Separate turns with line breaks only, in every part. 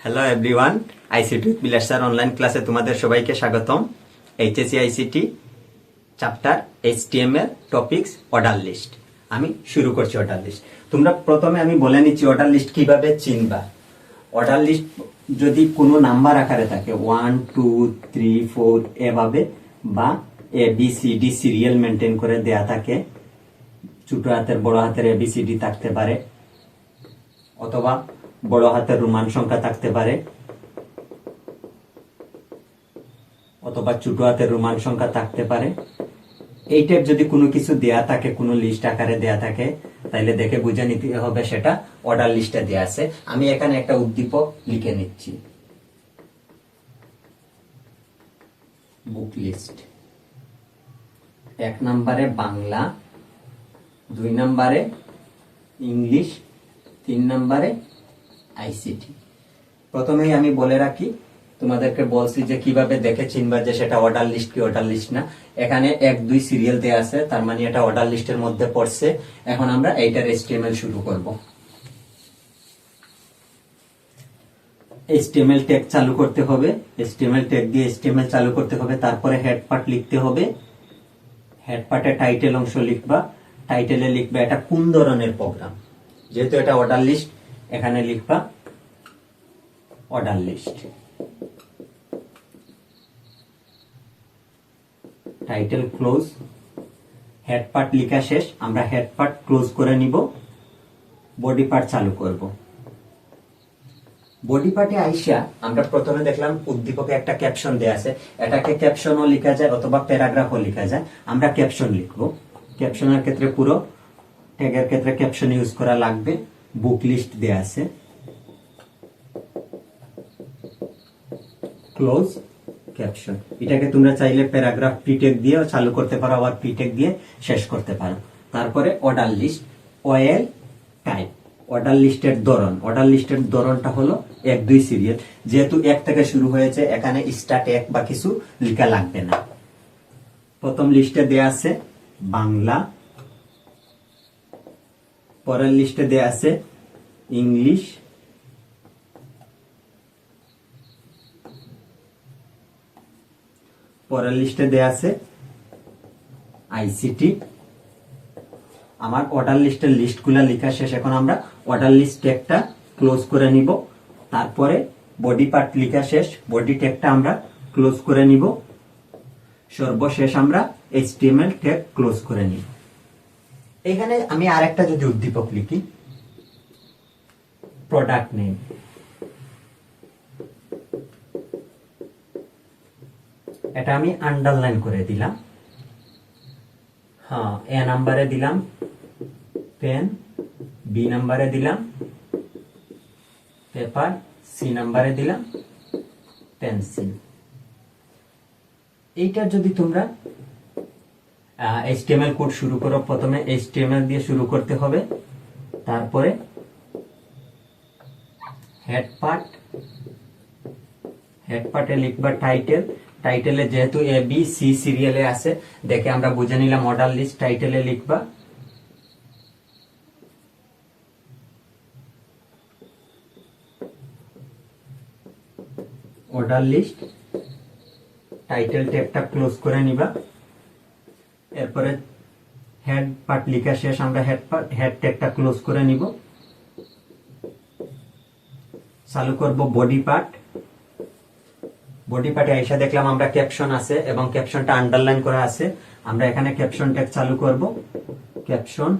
Hello everyone, ICT with Bilas sir online ক্লাসে তোমাদের সবাইকে স্বাগতম। HSC ICT chapter HTML topics order list. আমি শুরু করছি অর্ডার লিস্ট। তোমরা প্রথমে আমি বলে নিচ্ছি অর্ডার লিস্ট কিভাবে চিনবা। অর্ডার লিস্ট যদি কোনো নাম্বার আকারে থাকে 1 2 3 4 এভাবে বা A B C D serial maintain করে দেয়া থাকে, ছোট হাতের বড় হাতের এবিসিডি থাকতে পারে অথবা বড় হাতের রোমান সংখ্যা থাকতে পারে অথবা ছোট হাতের রোমান সংখ্যা থাকতে পারে। এই টাইপ যদি কোনো কিছু দেয়া থাকে, কোনো লিস্ট আকারে দেয়া থাকে, তাইলে দেখে বুঝে নিতে হবে সেটা অর্ডার লিস্টে দেয়া আছে। আমি এখানে একটা উদ্দীপক লিখে নিচ্ছি, বুক লিস্ট। 1 নম্বরে বাংলা, 2 নম্বরে ইংলিশ, 3 নম্বরে আইসিটি। প্রথমেই আমি বলে রাখি, তোমাদেরকে বলছি যে কিভাবে দেখে চিনবা যে সেটা অর্ডার লিস্ট কি অর্ডার লিস্ট না। এখানে 1 2 সিরিয়াল দেয়া আছে, তার মানে এটা অর্ডার লিস্টের মধ্যে পড়ছে। এখন আমরা এইটার এইচটিএমএল শুরু করব। এইচটিএমএল ট্যাগ চালু করতে হবে, এইচটিএমএল ট্যাগ দিয়ে এইচটিএমএল চালু করতে হবে। তারপরে হেড পার্ট লিখতে হবে, হেড পার্টে টাইটেল অংশ লিখবা। টাইটেলে লিখবা এটা কোন ধরনের প্রোগ্রাম, যেহেতু এটা অর্ডার লিস্ট এখানে লিখবা order list. Title close, head part লেখা শেষ, আমরা হেড পার্ট ক্লোজ করে নিব। বডি পার্ট চালু করব। বডি পার্টে আইসা আমরা প্রথমে দেখলাম উদ্দীপকে একটা ক্যাপশন দেয়া আছে, এটাকে ক্যাপশনও লেখা যায় অথবা প্যারাগ্রাফও লেখা যায়। আমরা ক্যাপশন লিখব। ক্যাপশনের ক্ষেত্রে পুরো ট্যাগের ক্ষেত্রে ক্যাপশন ইউজ করা লাগবে। বুক লিস্ট দেয়া আছে, ক্লোজ ক্যাপশন। এটাকে তোমরা চাইলে প্যারাগ্রাফ পিটেক দিয়ে চালু করতে পারো, আবার পিটেক দিয়ে শেষ করতে পারো। তারপরে order list, OL type. Order লিস্টের ধরন, অর্ডার লিস্টের ধরনটা হলো 1 2 সিরিয়াল। যেহেতু 1 থেকে শুরু হয়েছে, এখানে স্টার্ট 1 বা কিছু লেখা লাগবে না। প্রথম লিস্টে দেয়া আছে বাংলা, পরের লিস্টে দেয়া আছে ইংলিশ, পরের লিস্টে দেয়া আছে আইসিটি। আমার অর্ডার লিস্টের লিস্টগুলো লেখা শেষ। এখন আমরা অর্ডার লিস্ট ট্যাগটা ক্লোজ করে নিব। তারপরে বডি পার্ট লেখা শেষ, বডি ট্যাগটা আমরা ক্লোজ করে নিব। সর্বশেষ আমরা এইচটিএমএল ট্যাগ ক্লোজ করে নিব। এখানে আমি আরেকটা যদি উদ্দীপক লিখি, প্রোডাক্ট নেম। এটা আমি আন্ডারলাইন করে দিলাম। হ্যাঁ, এ নাম্বারে দিলাম পেন, বি নাম্বারে দিলাম পেপার, সি নাম্বারে দিলাম পেন্সিল। এইটা যদি তোমরা এইচটিএমএল কোড শুরু করো, প্রথমে এইচটিএমএল দিয়ে শুরু করতে হবে। তারপরে হেড পার্ট, হেড পার্টে লিখবা টাইটেল। টাইটেলে যেহেতু এ বি সি সিরিয়ালে আছে, দেখে আমরা বুঝে নিলাম অর্ডার লিস্ট। টাইটেলে লিখবা অর্ডার লিস্ট। টাইটেল ট্যাগটা ক্লোজ করে নিবা। এরপরে হেড পার্ট লেখা শেষ, আমরা হেড ট্যাগটা ক্লোজ করে নিব। চালু করব বডি পার্ট। বডি পার্টে আইসা দেখলাম আমরা ক্যাপশন আছে এবং ক্যাপশনটা আন্ডারলাইন করা আছে। আমরা এখানে ক্যাপশন ট্যাগ চালু করব। ক্যাপশন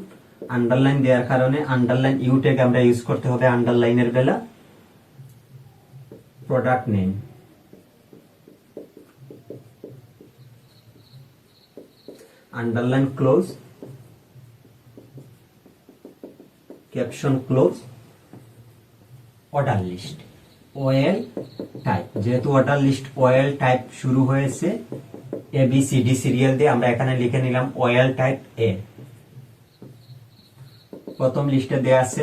আন্ডারলাইন দেওয়ার কারণে আন্ডারলাইন ইউ ট্যাগ আমরা ইউজ করতে হবে আন্ডারলাইনের বেলা। Product name, underline close, caption close, order list, OL type. যেহেতু অর্ডার লিস্ট ওএল টাইপ শুরু হয়েছে A B C D serial দিয়ে, আমরা এখানে লিখে নিলাম ওএল টাইপ এ। প্রথম লিস্টে দেয়া আছে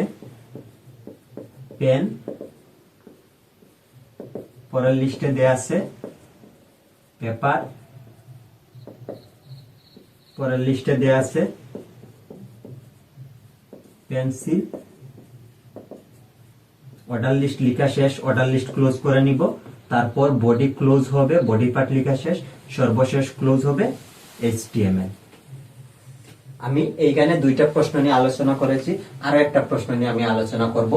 পেন, পরের লিস্টে দেয়া আছে পেপার, পরের লিস্টে দেয়া আছে পেন্সিল, অর্ডার লিস্ট লেখা শেষ, অর্ডার লিস্ট ক্লোজ করে নিব। তারপর বডি ক্লোজ হবে, বডি পার্ট লেখা শেষ, সর্বশেষ ক্লোজ হবে HTML। আমি এইখানে দুইটা প্রশ্ন নিয়ে আলোচনা করেছি, আরো একটা প্রশ্ন নিয়ে আমি আলোচনা করব।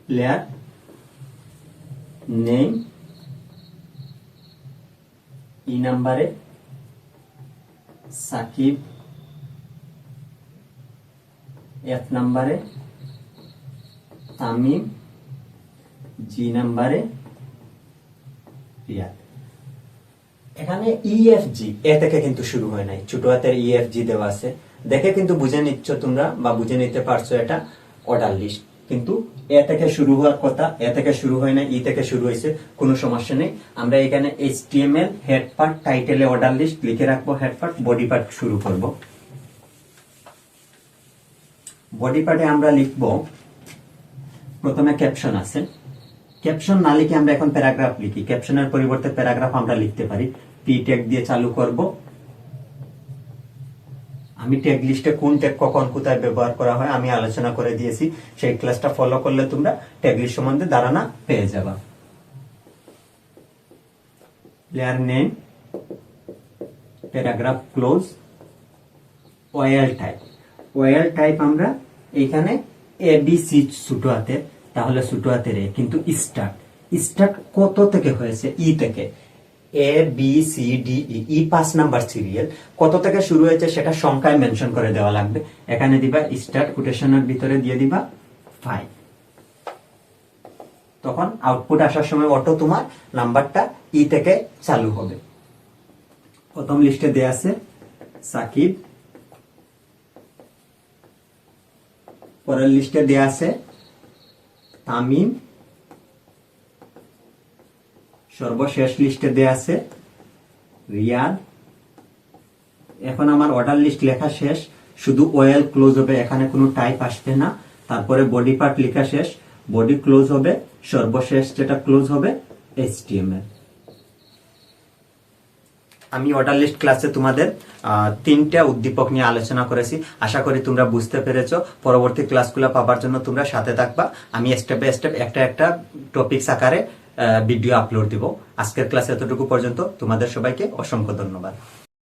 প্লেয়ার নেম ই নাম্বারে সাকিব, এফ নাম্বারে তামিম, জি নাম্বারে রিয়াদ। এখানে EFG এ থেকে কিন্তু শুরু হয় নাই, ছোট হাতের EFG দেওয়া আছে, দেখে কিন্তু বুঝে নিচ্ছ তোমরা বা বুঝে নিতে পারছো এটা অর্ডার লিস্ট। কিন্তু এ থেকে শুরু হওয়ার কথা, এ থেকে শুরু হয় না, ই থেকে শুরু হয়েছে, কোনো সমস্যা নেই। আমরা এখানে HTML হেড পার্ট টাইটেলে অর্ডার লিস্ট লিখে রাখবো, হেড পার্ট বডি পার্ট শুরু করব। বডি পার্টে আমরা লিখব, প্রথমে ক্যাপশন আছে, ক্যাপশন না লিখে আমরা এখন প্যারাগ্রাফ লিখি, ক্যাপশনের পরিবর্তে প্যারাগ্রাফ আমরা লিখতে পারি। পি ট্যাগ দিয়ে চালু করব। আমি ট্যাগ লিস্টে কোন ট্যাগ কখন কোথায় ব্যবহার করা হয় আমি আলোচনা করে দিয়েছি, সেই ক্লাসটা ফলো করলে তোমরা ট্যাগ লিস্ট সম্বন্ধে ধারণা পেয়ে যাবা। Player name, paragraph close, well type. Well type আমরা এইখানে ABC ছোট হাতের, তাহলে ছোট হাতের এ, কিন্তু স্টার্ট, স্টার্ট কত থেকে হয়েছে? ই থেকে। ABCDE 5 নাম্বার সিরিয়াল, কত থেকে শুরু হয়েছে সেটা সংখ্যায় মেনশন করে দেওয়া লাগবে। এখানে দিবা স্টার্ট, কোটেশনের ভিতরে দিয়ে দিবা 5। তখন আউটপুট আসার সময় অটো তোমার নাম্বারটা ই থেকে চালু হবে। প্রথম লিস্টে দেয়া আছে সাকিব, পরের লিস্টে দেয়া আছে তামিম, সর্বশেষ লিস্টে দেয়া আছে রিয়াদ। এখন আমার অর্ডার লিস্ট লেখা শেষ, শুধু ওয়েল ক্লোজ হবে, এখানে কোনো টাইপ আসবে না। তারপরে বডি পার্ট লেখা শেষ, বডি ক্লোজ হবে, সর্বশেষ যেটা ক্লোজ হবে HTML। আমি অর্ডার লিস্ট ক্লাসে তোমাদের 3টা উদ্দীপক নিয়ে আলোচনা করেছি, আশা করি তোমরা বুঝতে পেরেছো। পরবর্তী ক্লাসগুলো পাবার জন্য তোমরা সাথে থাকবা, আমি স্টেপ বাই স্টেপ একটা টপিকস আকারে ভিডিও আপলোড দিব। আজকের ক্লাস এতটুকু পর্যন্ত, তোমাদের সবাইকে অসংখ্য ধন্যবাদ।